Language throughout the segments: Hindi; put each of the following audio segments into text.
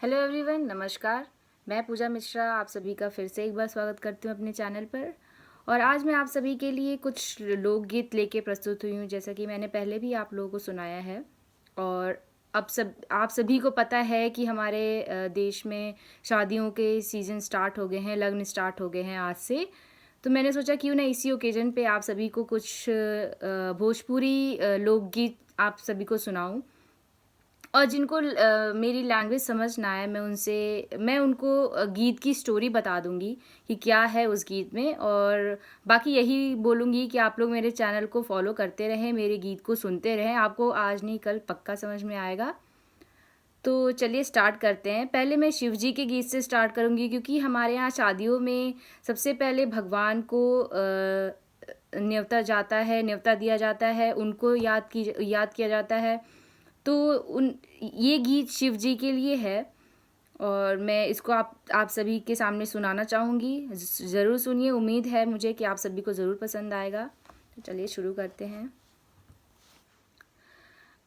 हेलो एवरीवन, नमस्कार। मैं पूजा मिश्रा आप सभी का फिर से एक बार स्वागत करती हूँ अपने चैनल पर। और आज मैं आप सभी के लिए कुछ लोकगीत लेके प्रस्तुत हुई हूँ, जैसा कि मैंने पहले भी आप लोगों को सुनाया है। और अब आप सभी को पता है कि हमारे देश में शादियों के सीज़न स्टार्ट हो गए हैं, लग्न स्टार्ट हो गए हैं आज से। तो मैंने सोचा क्यों ना इसी ओकेज़न पे आप सभी को कुछ भोजपुरी लोकगीत आप सभी को सुनाऊँ। और जिनको मेरी लैंग्वेज समझ ना आए, मैं उनको गीत की स्टोरी बता दूंगी कि क्या है उस गीत में। और बाकी यही बोलूँगी कि आप लोग मेरे चैनल को फॉलो करते रहें, मेरे गीत को सुनते रहें, आपको आज नहीं कल पक्का समझ में आएगा। तो चलिए स्टार्ट करते हैं। पहले मैं शिव जी के गीत से स्टार्ट करूँगी, क्योंकि हमारे यहाँ शादियों में सबसे पहले भगवान को न्योता दिया जाता है, उनको याद किया जाता है। तो उन ये गीत शिव जी के लिए है और मैं इसको आप सभी के सामने सुनाना चाहूँगी। ज़रूर सुनिए, उम्मीद है मुझे कि आप सभी को ज़रूर पसंद आएगा। तो चलिए शुरू करते हैं।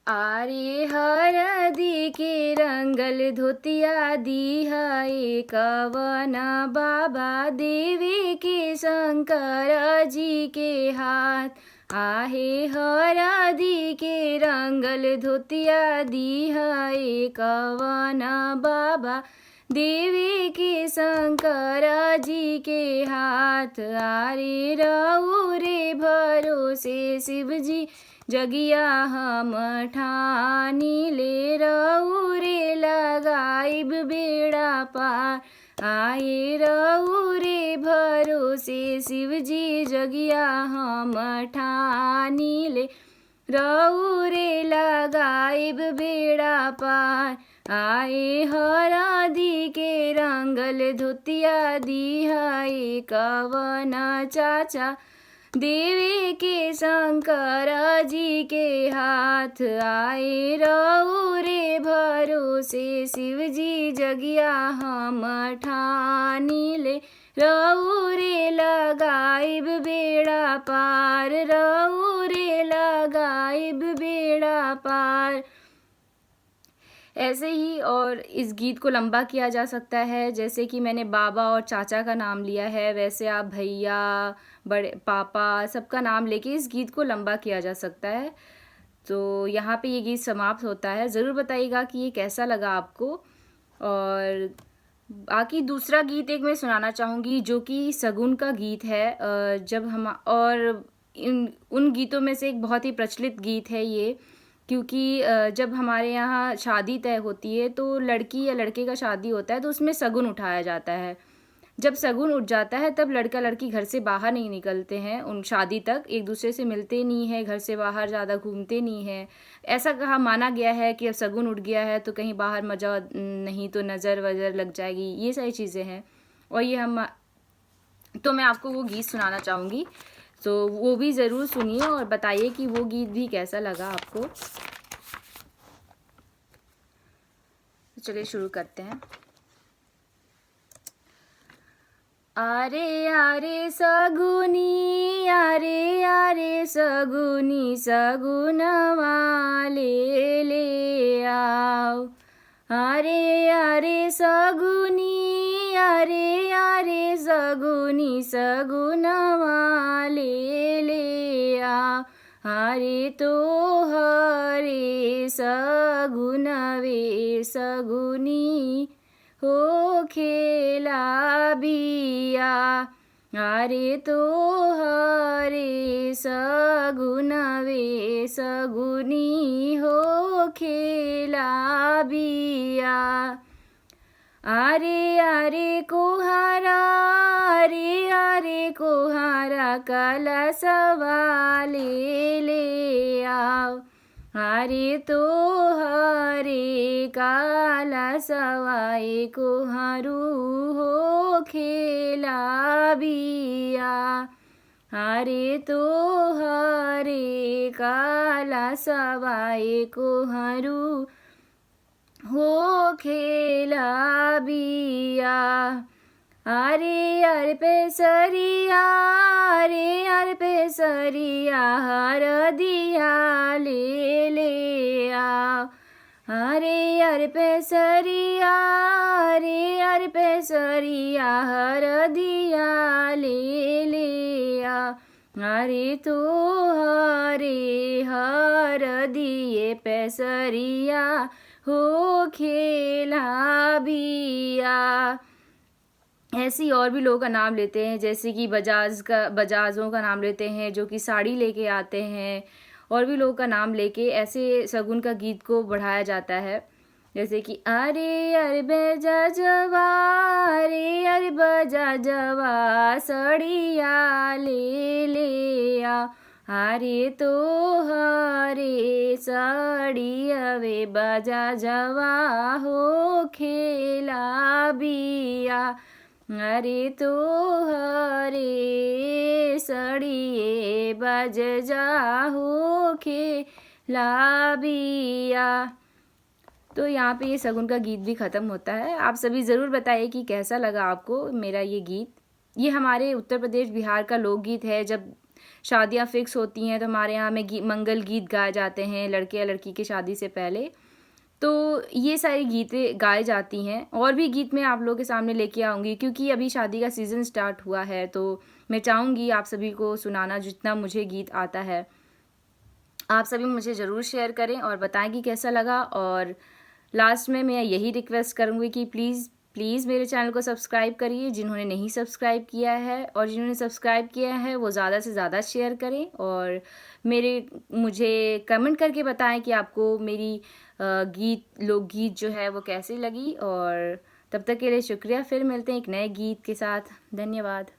आरे हरदी के रंगल धोतिया दी है कवना बाबा देवी के शंकर जी के हाथ। आहे हरदी के रंगल धोतिया दी है कवना बाबा देवी के शंकर जी के हाथ। आरे रउरे भरोसे शिव जी जगिया हम ठानी ले रउरे लगाइब बेड़ा पार। आए रउरे भरोसे शिव जी जगिया हम ठानी ले रउरे लगाइब बेड़ा पार। आए हरदी के रंगल धोतिया दी है कवना चाचा देवी के शंकर जी के हाथ। आए रउरे भरोसे शिव जी जगिया हम ठानी ले रउरे लगाइब बेड़ा पार। रउरे लगाइब बेड़ा पार। ऐसे ही और इस गीत को लंबा किया जा सकता है, जैसे कि मैंने बाबा और चाचा का नाम लिया है, वैसे आप भैया, बड़े पापा, सबका नाम लेके इस गीत को लंबा किया जा सकता है। तो यहाँ पे ये गीत समाप्त होता है। ज़रूर बताइएगा कि ये कैसा लगा आपको। और बाकी दूसरा गीत एक मैं सुनाना चाहूँगी, जो कि सगुन का गीत है। जब हम और उन गीतों में से एक बहुत ही प्रचलित गीत है ये, क्योंकि जब हमारे यहाँ शादी तय होती है तो लड़की या लड़के का शादी होता है तो उसमें शगुन उठाया जाता है। जब शगुन उठ जाता है तब लड़का लड़की घर से बाहर नहीं निकलते हैं, उन शादी तक एक दूसरे से मिलते नहीं है, घर से बाहर ज़्यादा घूमते नहीं हैं। ऐसा कहा माना गया है कि अब शगुन उठ गया है तो कहीं बाहर मजा नहीं तो नज़र वज़र लग जाएगी, ये सारी चीज़ें हैं। और मैं आपको वो गीत सुनाना चाहूँगी, तो वो भी ज़रूर सुनिए और बताइए कि वो गीत भी कैसा लगा आपको। चलिए शुरू करते हैं। आरे आरे सगुनी, आरे आरे सगुनी, सगुनवा ले आओ। आरे आरे सगुनी, आरे आरे सगुनी, सगुनवा ले आओ। आरे तो हरे सगुनवे सगुनी हो खेला बिया। आरे तो हरे सगुनवे सगुनी हो खेला बिया। आरे आरे कोहारा, आरे आरे कोहारा काला सवाले ले आओ। आरे तो हरे काला सवाए कोहारू हो खेला बिया। आरे तो हरे काला सवाए कोहारू हो खेला बिया। आरे यार पे सरिया, आरे यार पे सरिया हर दिया ले आओ। अरे अरे पेसरिया, अरे अरे पेसरिया, हरदिया ले ले आ। अरे तो हरे हरदिए पेसरिया हो खेला बिया। ऐसे ही और भी लोगों का नाम लेते हैं, जैसे कि बजाजों का नाम लेते हैं जो कि साड़ी लेके आते हैं। और भी लोगों का नाम लेके ऐसे शगुन का गीत को बढ़ाया जाता है। जैसे कि अरे अरे बजा जवा, अरे अरे बजा जवा, सड़िया ले ले आ। अरे तो हरे सड़ियवे बजा जवा हो खेला बिया। अरे तो हरे सड़िए बज जाहो खेला बिया। तो यहाँ पे ये शगुन का गीत भी ख़त्म होता है। आप सभी ज़रूर बताइए कि कैसा लगा आपको मेरा ये गीत। ये हमारे उत्तर प्रदेश बिहार का लोकगीत है। जब शादियाँ फिक्स होती हैं तो हमारे यहाँ में मंगल गीत गाए जाते हैं लड़के या लड़की की शादी से पहले। तो ये सारी गीतें गाई जाती हैं। और भी गीत मैं आप लोगों के सामने लेके आऊँगी, क्योंकि अभी शादी का सीज़न स्टार्ट हुआ है। तो मैं चाहूँगी आप सभी को सुनाना जितना मुझे गीत आता है। आप सभी मुझे ज़रूर शेयर करें और बताएं कि कैसा लगा। और लास्ट में मैं यही रिक्वेस्ट करूँगी कि प्लीज़ मेरे चैनल को सब्सक्राइब करिए जिन्होंने नहीं सब्सक्राइब किया है, और जिन्होंने सब्सक्राइब किया है वो ज़्यादा से ज़्यादा शेयर करें। और मुझे कमेंट करके बताएं कि आपको मेरी लोकगीत जो है वो कैसी लगी। और तब तक के लिए शुक्रिया। फिर मिलते हैं एक नए गीत के साथ। धन्यवाद।